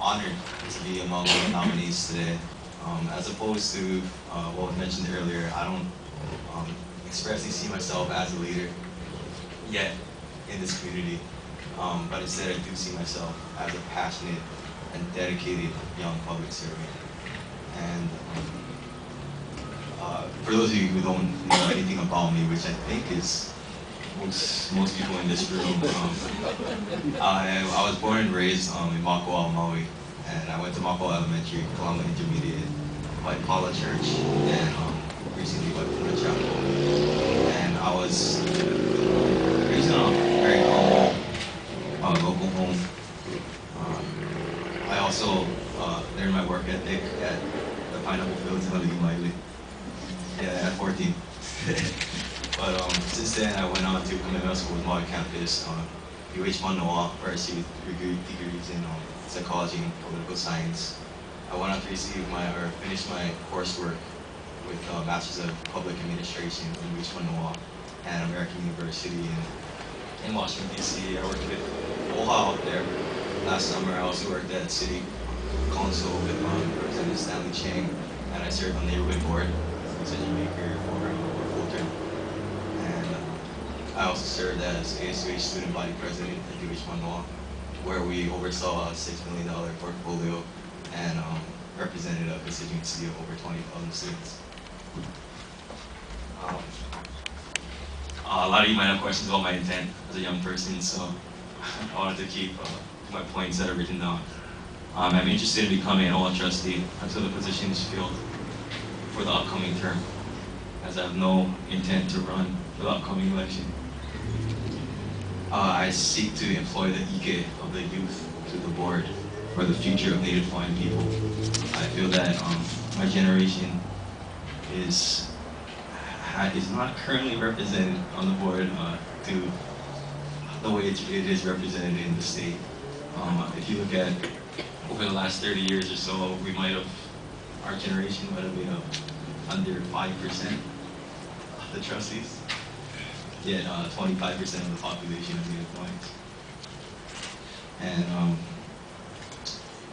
honored to be among the nominees today. As opposed to what was mentioned earlier, I don't expressly see myself as a leader yet in this community, but instead I do see myself as a passionate and dedicated young public servant. And for those of you who don't know anything about me, which I think is most people in this room, I was born and raised in Makawao, Maui, and I went to Makawao Elementary, Kalama Intermediate, White Paula Church, and recently White Paula Chapel. And I was raised in a very humble local home. I also learned my work ethic at the Pineapple Fields in Maui. Yeah, at 14. But since then, I went on to middle school with Maui campus, OHA Manoa, where I received degrees in psychology and political science. I went on to finish my coursework with a Master's of Public Administration in OHA Manoa and American University in Washington, D.C. I worked with OHA out there. Last summer, I also worked at City Council with Representative Stanley Chang, and I served on the neighborhood board, decision maker for Fulton. And I also served as ASUH student body president at OHA Manoa, where we oversaw a $6 million portfolio and represented a constituency of over 20,000 students. A lot of you might have questions about my intent as a young person, so I wanted to keep my points that are written down. I'm interested in becoming an OHA trustee until the position is filled for the upcoming term, as I have no intent to run for the upcoming election. I seek to employ the ike of the youth to the board for the future of Native Hawaiian people. I feel that my generation is not currently represented on the board to the way it is represented in the state. If you look at over the last 30 years or so, our generation might have been under 5% of the trustees, yet 25% of the population of Native Hawaiians. And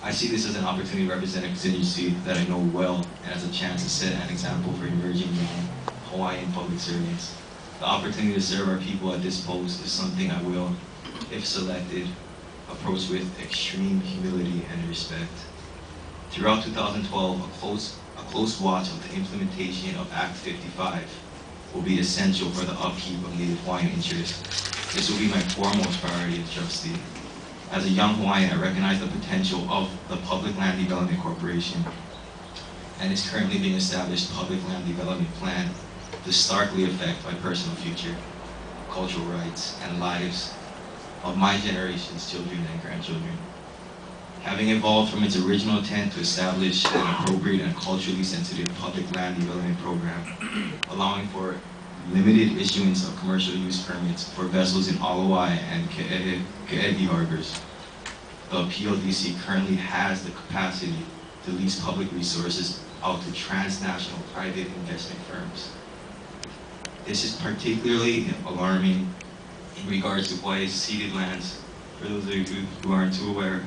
I see this as an opportunity to represent a constituency that I know well, and as a chance to set an example for emerging young Hawaiian public servants. The opportunity to serve our people at this post is something I will, if selected, approach with extreme humility and respect. Throughout 2012, a close watch of the implementation of Act 55 will be essential for the upkeep of Native Hawaiian interests. This will be my foremost priority as trustee. As a young Hawaiian, I recognize the potential of the Public Land Development Corporation and its currently being established Public Land Development Plan to starkly affect my personal future, cultural rights, and lives of my generation's children and grandchildren. Having evolved from its original intent to establish an appropriate and culturally sensitive public land development program, allowing for limited issuance of commercial use permits for vessels in Alawai and Ke'ehi harbors, the PLDC currently has the capacity to lease public resources out to transnational private investment firms. This is particularly alarming in regards to Hawaii's ceded lands. For those of you who aren't too aware,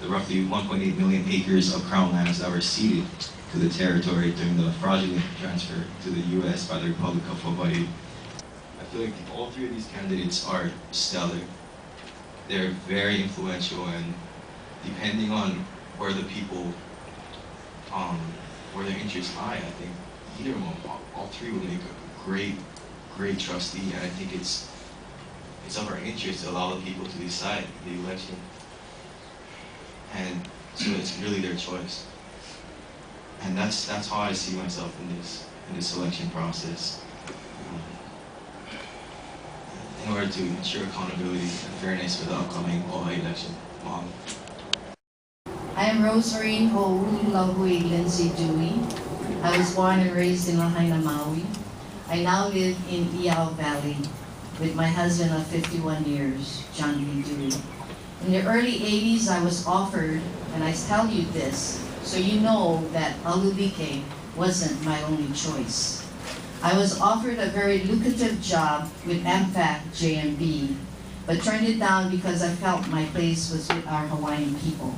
the roughly 1.8 million acres of crown lands that were ceded to the territory during the fraudulent transfer to the U.S. by the Republic of Hawaii. I feel like all three of these candidates are stellar. They're very influential, and depending on where the people, where their interests lie, I think either of them, all three will make a great trustee, and I think it's of our interest to allow the people to decide the election. And so it's really their choice. And that's how I see myself in this selection process. In order to ensure accountability and fairness for the upcoming OHA election. I am Rosemary Ho'ululahui Lindsay Dewey. I was born and raised in Lahaina, Maui. I now live in Iao Valley with my husband of 51 years, John Lee Dewey. In the early 80s, I was offered, and I tell you this, so you know that alubike wasn't my only choice. I was offered a very lucrative job with MFAC JMB, but turned it down because I felt my place was with our Hawaiian people.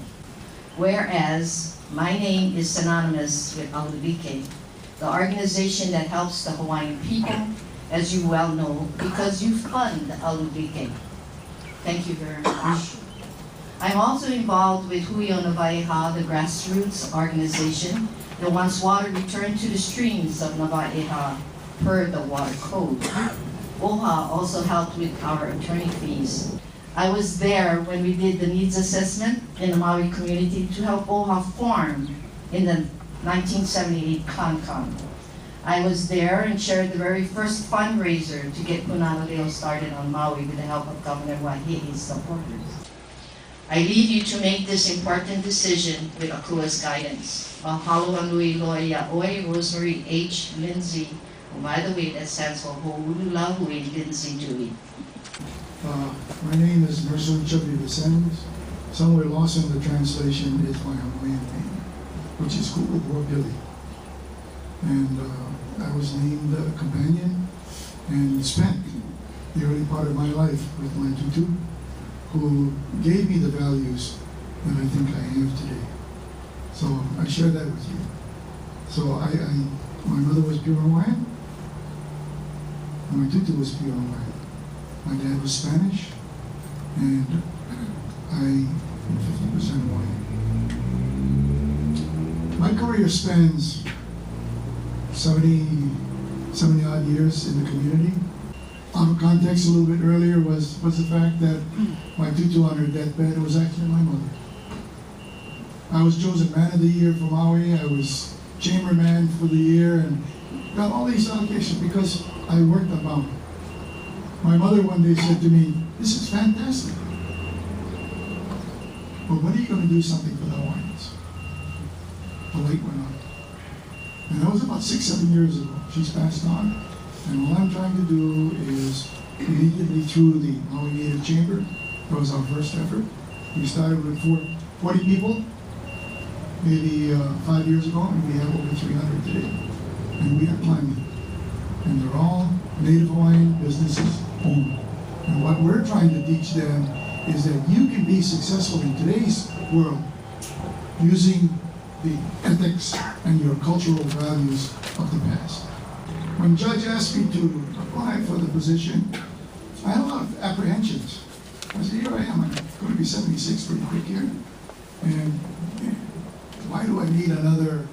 Whereas my name is synonymous with Alulike, the organization that helps the Hawaiian people, as you well know, because you fund Alulike. Thank you very much. I'm also involved with Hui o Nawaiha, the grassroots organization that wants water returned to the streams of Nawaiha per the water code. OHA also helped with our attorney fees. I was there when we did the needs assessment in the Maui community to help OHA form in the 1978 CONCON. I was there and chaired the very first fundraiser to get Punana started on Maui with the help of Governor Wahihi's supporters. I leave you to make this important decision with Akua's guidance. Mahalo Anui Loia Oi Rosemary H. Lindsay, who by the way that stands for Ho'ululahui Lindsay Dewey. My name is Mercer Chubby Vicens. Somewhere lost in the translation is my Hawaiian name, which is Ku'u'ua Billy. And I was named a companion and spent the early part of my life with my tutu, who gave me the values that I think I have today. So I share that with you. So my mother was pure Hawaiian, and my tutu was pure Hawaiian. My dad was Spanish, and I am 50% Hawaiian. My career spans 70 odd years in the community. Out of context a little bit earlier was the fact that my tutu on her deathbed was actually my mother. I was chosen Man of the Year for Maui. I was Chamberman for the year, and got all these allocations because I worked on Maui. My mother one day said to me, "This is fantastic, but when are you going to do something for the Hawaiians?" The light went on. And that was about 6-7 years ago. She's passed on. And all I'm trying to do is immediately through the Maui Native Chamber. That was our first effort. We started with 40 people, maybe 5 years ago, and we have over 300 today. And we are climbing. And they're all Native Hawaiian businesses only. And what we're trying to teach them is that you can be successful in today's world using the ethics and your cultural values of the past. When Judge asked me to apply for the position, I had a lot of apprehensions. I said, here I am, I'm going to be 76 pretty quick here. And why do I need another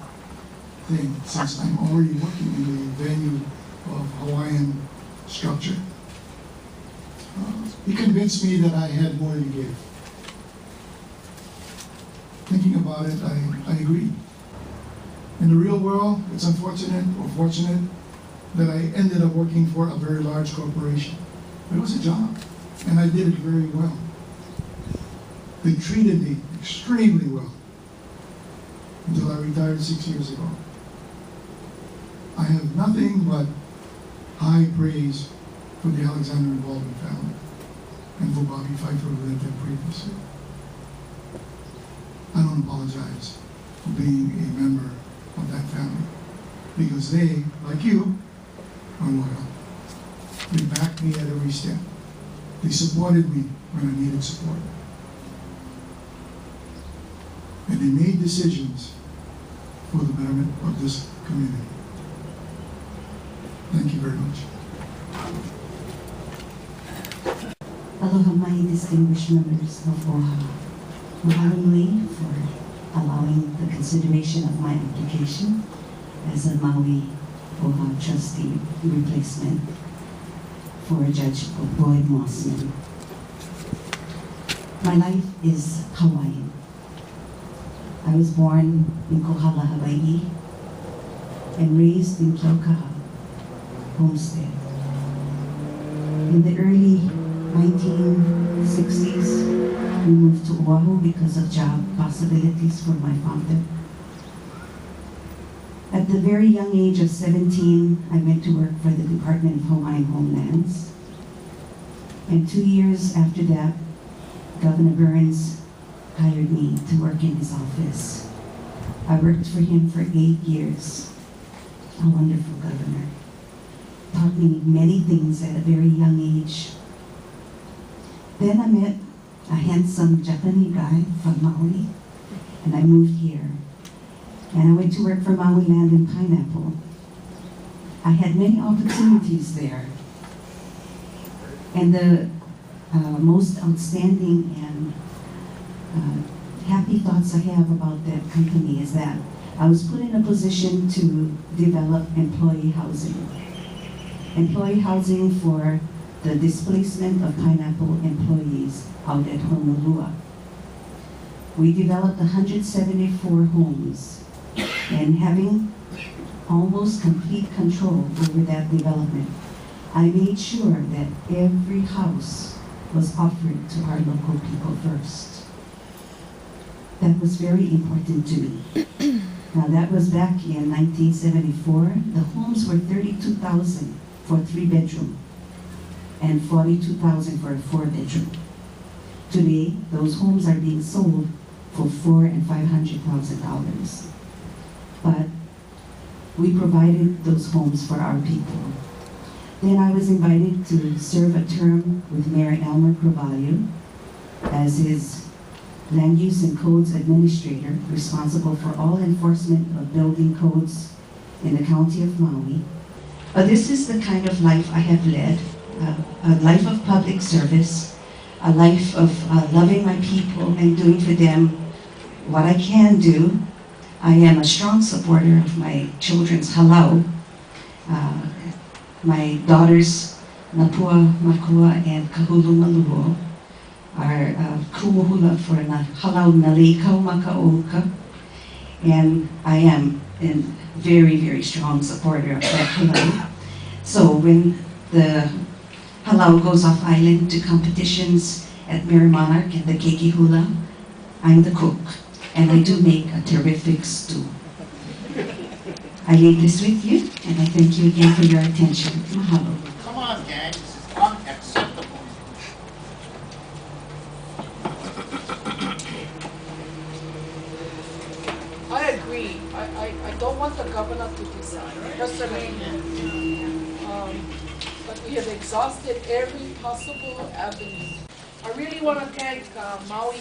thing since I'm already working in the venue of Hawaiian structure? He convinced me that I had more to give. Thinking about it, I agreed. In the real world, it's unfortunate or fortunate that I ended up working for a very large corporation. But it was a job, and I did it very well. They treated me extremely well until I retired 6 years ago. I have nothing but high praise for the Alexander and Baldwin family and for Bobby Pfeiffer, who led them previously. I don't apologize for being a member of that family because they, like you, are loyal. They backed me at every step. They supported me when I needed support. And they made decisions for the betterment of this community. Thank you very much. Aloha mai distinguished members of OHA. Mahalo nui for allowing the consideration of my application as a Maui OHA trustee replacement for Judge Boyd Mossman. My life is Hawaiian. I was born in Kohala, Hawaii, and raised in Keaukaha homestead. In the early 1960s, we moved to Oahu because of job possibilities for my father. At the very young age of 17, I went to work for the Department of Hawaiian Homelands. And 2 years after that, Governor Burns hired me to work in his office. I worked for him for 8 years. A wonderful governor. Taught me many things at a very young age. Then I met a handsome Japanese guy from Maui. and I moved here. And I went to work for Maui Land and Pineapple. I had many opportunities there. And the most outstanding and happy thoughts I have about that company is that I was put in a position to develop employee housing. Employee housing for the displacement of Pineapple employees out at Honolua. We developed 174 homes, and having almost complete control over that development, I made sure that every house was offered to our local people first. That was very important to me. Now that was back in 1974. The homes were $32,000 for a 3-bedroom and $42,000 for a 4-bedroom. Today, those homes are being sold for $400,000 and $500,000. But we provided those homes for our people. Then I was invited to serve a term with Mayor Elmer Carvalho as his Land Use and Codes Administrator, responsible for all enforcement of building codes in the County of Maui. This is the kind of life I have led, a life of public service, a life of loving my people and doing for them what I can do. I am a strong supporter of my children's halau. My daughters, Napua Makua and Kahulu Maluo, are kumuhula for na halau nalikau makauka. And I am a very, very strong supporter of that halau. So when the halau goes off island to competitions at Mary Monarch and the Keiki Hula, I'm the cook, and I do make a terrific stew. I leave this with you, and I thank you again for your attention. Mahalo. Come on, gang, this is unacceptable. I agree. I don't want the governor to decide. Personally, but we have exhausted every possible avenue. I really want to thank Maui,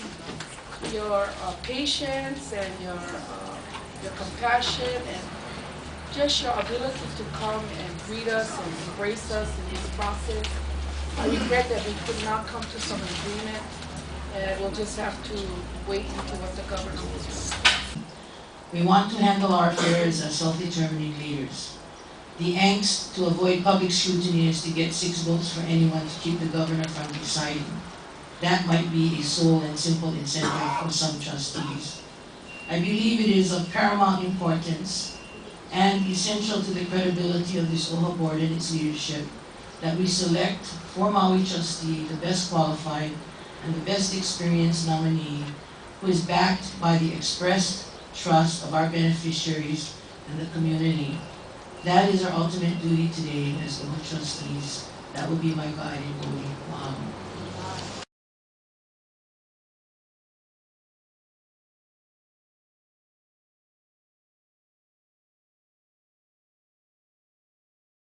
your patience and your compassion and just your ability to come and greet us and embrace us in this process. I regret that we could not come to some agreement, and we'll just have to wait until what the governor will do. We want to handle our affairs as self-determining leaders. The angst to avoid public scrutiny is to get 6 votes for anyone to keep the governor from deciding. That might be a sole and simple incentive for some trustees. I believe it is of paramount importance and essential to the credibility of this OHA board and its leadership that we select for Maui Trustee the best qualified and the best experienced nominee who is backed by the expressed trust of our beneficiaries and the community. That is our ultimate duty today as OHA trustees. That would be my guiding voting.